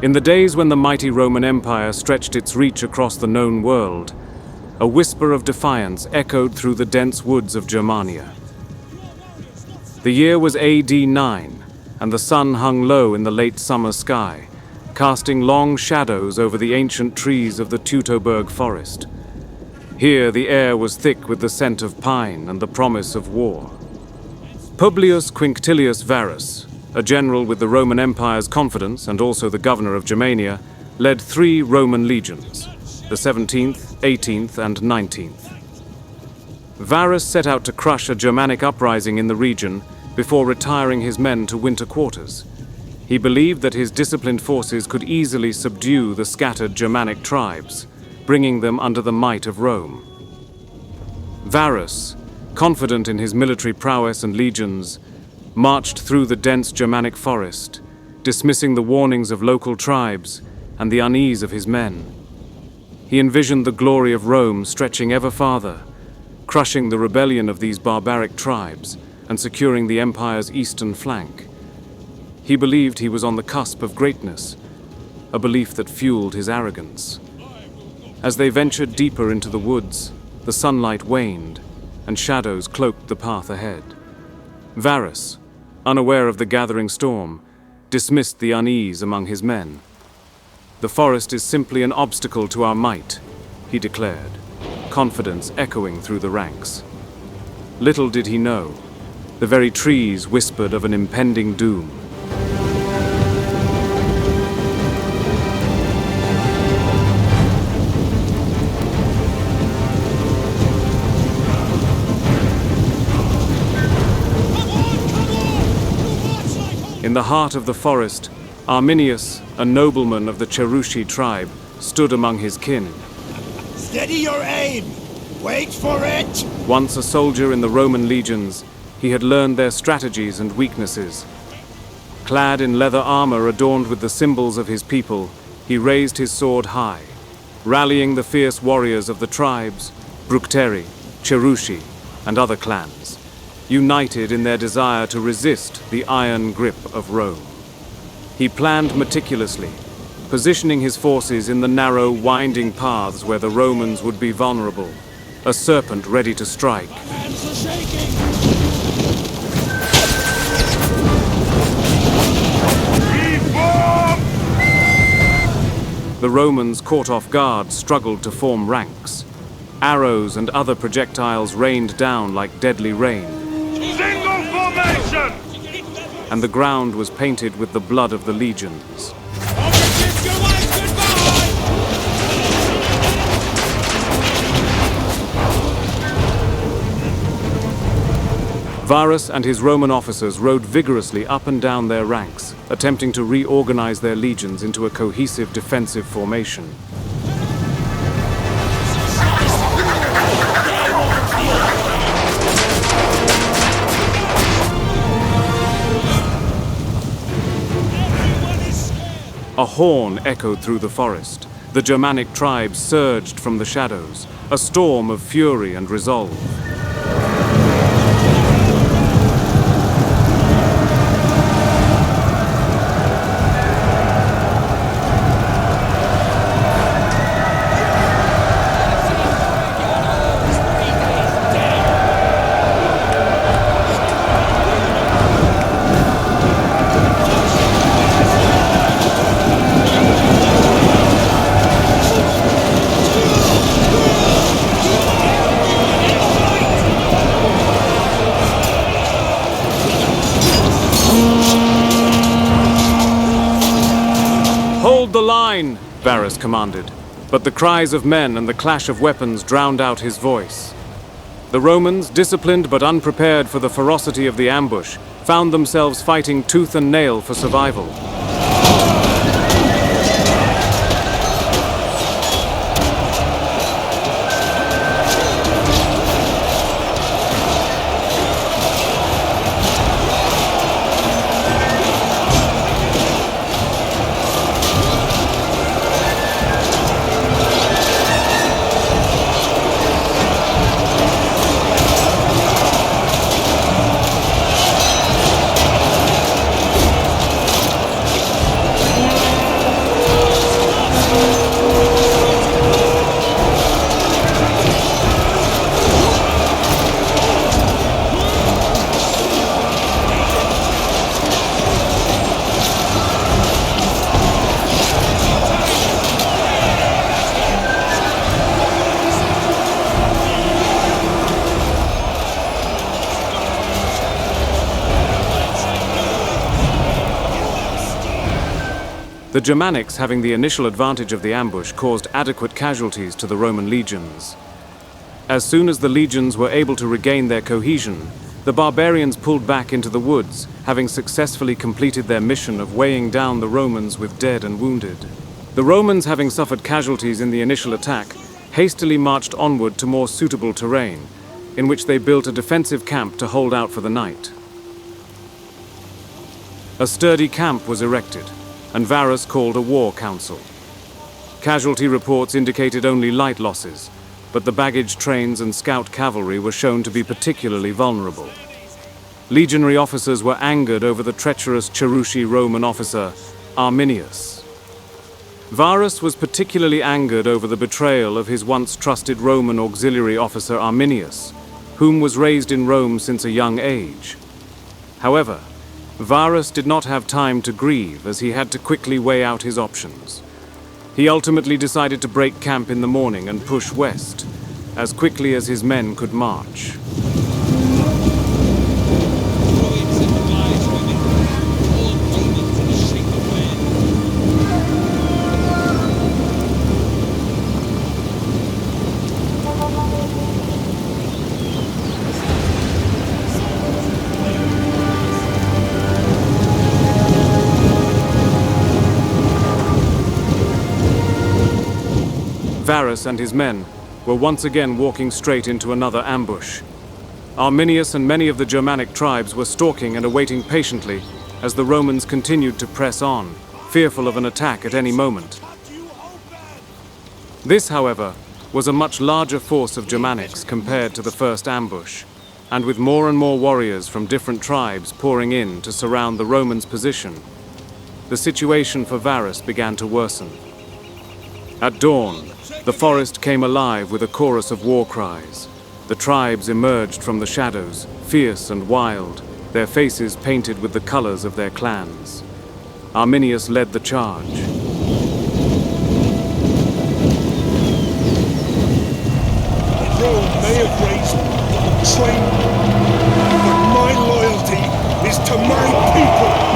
In the days when the mighty Roman Empire stretched its reach across the known world, a whisper of defiance echoed through the dense woods of Germania. The year was AD 9, and the sun hung low in the late summer sky, casting long shadows over the ancient trees of the Teutoburg Forest. Here the air was thick with the scent of pine and the promise of war. Publius Quinctilius Varus, a general with the Roman Empire's confidence and also the governor of Germania, led 3 Roman legions, the 17th, 18th, and 19th. Varus set out to crush a Germanic uprising in the region before retiring his men to winter quarters. He believed that his disciplined forces could easily subdue the scattered Germanic tribes, bringing them under the might of Rome. Varus, confident in his military prowess and legions, marched through the dense Germanic forest, dismissing the warnings of local tribes and the unease of his men. He envisioned the glory of Rome stretching ever farther, crushing the rebellion of these barbaric tribes and securing the empire's eastern flank. He believed he was on the cusp of greatness, a belief that fueled his arrogance. As they ventured deeper into the woods, the sunlight waned and shadows cloaked the path ahead. Varus, unaware of the gathering storm, dismissed the unease among his men. "The forest is simply an obstacle to our might," he declared, confidence echoing through the ranks. Little did he know, the very trees whispered of an impending doom. In the heart of the forest, Arminius, a nobleman of the Cherusci tribe, stood among his kin. "Steady your aim! Wait for it!" Once a soldier in the Roman legions, he had learned their strategies and weaknesses. Clad in leather armor adorned with the symbols of his people, he raised his sword high, rallying the fierce warriors of the tribes, Bructeri, Cherusci, and other clans, united in their desire to resist the iron grip of Rome. He planned meticulously, positioning his forces in the narrow, winding paths where the Romans would be vulnerable, a serpent ready to strike. My hands are shaking! The Romans, caught off guard, struggled to form ranks. Arrows and other projectiles rained down like deadly rain. Single formation! And the ground was painted with the blood of the legions. Varus and his Roman officers rode vigorously up and down their ranks, attempting to reorganize their legions into a cohesive defensive formation. A horn echoed through the forest. The Germanic tribes surged from the shadows, a storm of fury and resolve. "Hold the line!" Varus commanded, but the cries of men and the clash of weapons drowned out his voice. The Romans, disciplined but unprepared for the ferocity of the ambush, found themselves fighting tooth and nail for survival. The Germanics, having the initial advantage of the ambush, caused adequate casualties to the Roman legions. As soon as the legions were able to regain their cohesion, the barbarians pulled back into the woods, having successfully completed their mission of weighing down the Romans with dead and wounded. The Romans, having suffered casualties in the initial attack, hastily marched onward to more suitable terrain, in which they built a defensive camp to hold out for the night. A sturdy camp was erected, and Varus called a war council. Casualty reports indicated only light losses, but the baggage trains and scout cavalry were shown to be particularly vulnerable. Legionary officers were angered over the treacherous Cherushi Roman officer, Arminius. Varus was particularly angered over the betrayal of his once trusted Roman auxiliary officer Arminius, whom was raised in Rome since a young age. However, Varus did not have time to grieve, as he had to quickly weigh out his options. He ultimately decided to break camp in the morning and push west, as quickly as his men could march. Varus and his men were once again walking straight into another ambush. Arminius and many of the Germanic tribes were stalking and awaiting patiently as the Romans continued to press on, fearful of an attack at any moment. This, however, was a much larger force of Germanics compared to the first ambush, and with more and more warriors from different tribes pouring in to surround the Romans' position, the situation for Varus began to worsen. At dawn, the forest came alive with a chorus of war cries. The tribes emerged from the shadows, fierce and wild, their faces painted with the colors of their clans. Arminius led the charge. Rome may have raised train, but my loyalty is to my people.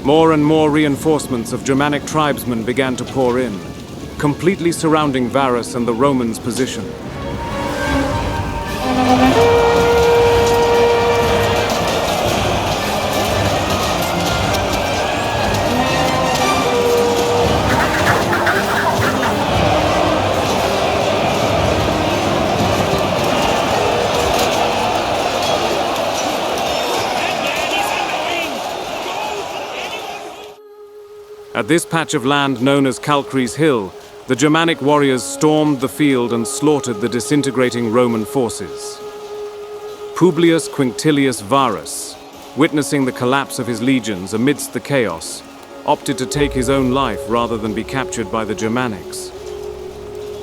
More and more reinforcements of Germanic tribesmen began to pour in, completely surrounding Varus and the Romans' position. At this patch of land known as Kalkriese Hill, the Germanic warriors stormed the field and slaughtered the disintegrating Roman forces. Publius Quinctilius Varus, witnessing the collapse of his legions amidst the chaos, opted to take his own life rather than be captured by the Germanics.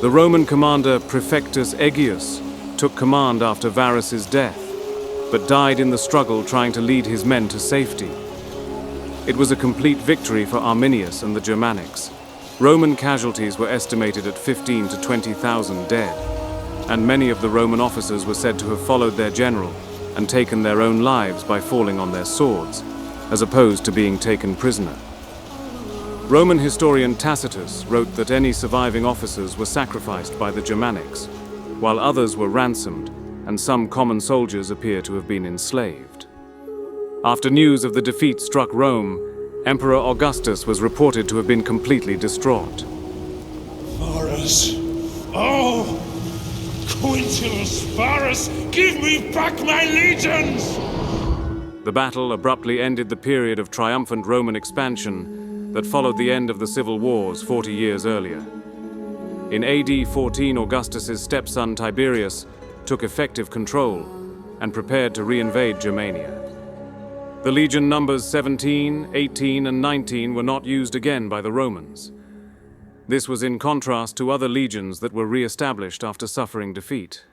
The Roman commander Praefectus Aegius took command after Varus's death, but died in the struggle trying to lead his men to safety. It was a complete victory for Arminius and the Germanics. Roman casualties were estimated at 15 to 20,000 dead, and many of the Roman officers were said to have followed their general and taken their own lives by falling on their swords, as opposed to being taken prisoner. Roman historian Tacitus wrote that any surviving officers were sacrificed by the Germanics, while others were ransomed, and some common soldiers appear to have been enslaved. After news of the defeat struck Rome, Emperor Augustus was reported to have been completely distraught. Varus! Oh! Quinctilius Varus! Give me back my legions! The battle abruptly ended the period of triumphant Roman expansion that followed the end of the civil wars 40 years earlier. In AD 14, Augustus's stepson Tiberius took effective control and prepared to reinvade Germania. The legion numbers 17, 18, and 19 were not used again by the Romans. This was in contrast to other legions that were re-established after suffering defeat.